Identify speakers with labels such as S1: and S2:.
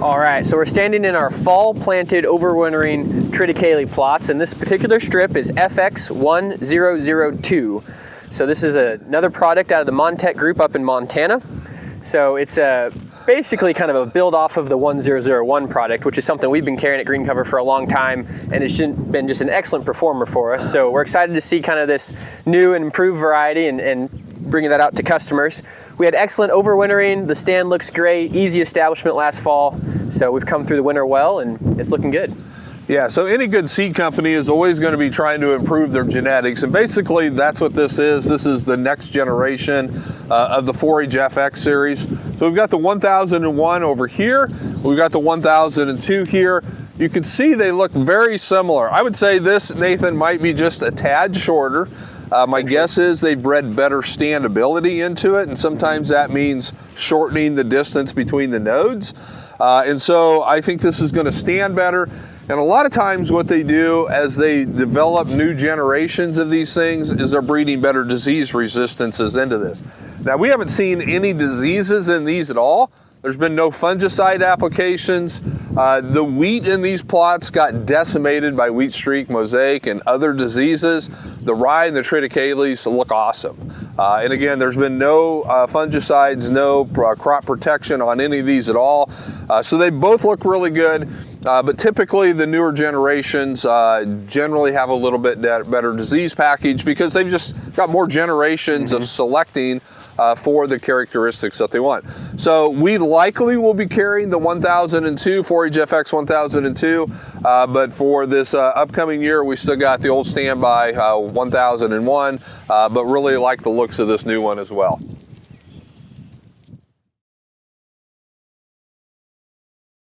S1: All right, so we're standing in our fall planted overwintering Triticale plots, and this particular strip is FX1002. So this is another product out of the Montech group up in Montana. So it's basically kind of a build off of the 1001 product, which is something we've been carrying at Green Cover for a long time, and it's been just an excellent performer for us. So we're excited to see kind of this new and improved variety and bringing that out to customers. We had excellent overwintering. The stand looks great, easy establishment last fall. So we've come through the winter well, and it's looking good.
S2: Yeah, so any good seed company is always going to be trying to improve their genetics, and basically that's what this is. This is the next generation of the Forage FX series. So we've got the 1001 over here, we've got the 1002 here. You can see they look very similar. I would say this, Nathan, might be just a tad shorter. My guess is they bred better standability into it, and sometimes that means shortening the distance between the nodes. And so I think this is going to stand better. And a lot of times what they do as they develop new generations of these things is they're breeding better disease resistances into this. Now, we haven't seen any diseases in these at all. There's been no fungicide applications. The wheat in these plots got decimated by wheat streak, mosaic, and other diseases. The rye and the triticales look awesome. And again, there's been no fungicides, no crop protection on any of these at all. So they both look really good. But typically the newer generations generally have a little bit better disease package because they've just got more generations of selecting for the characteristics that they want. So we likely will be carrying the 1002, Forage FX 1002, but for this upcoming year, we still got the old standby 1001, but really like the looks of this new one as well.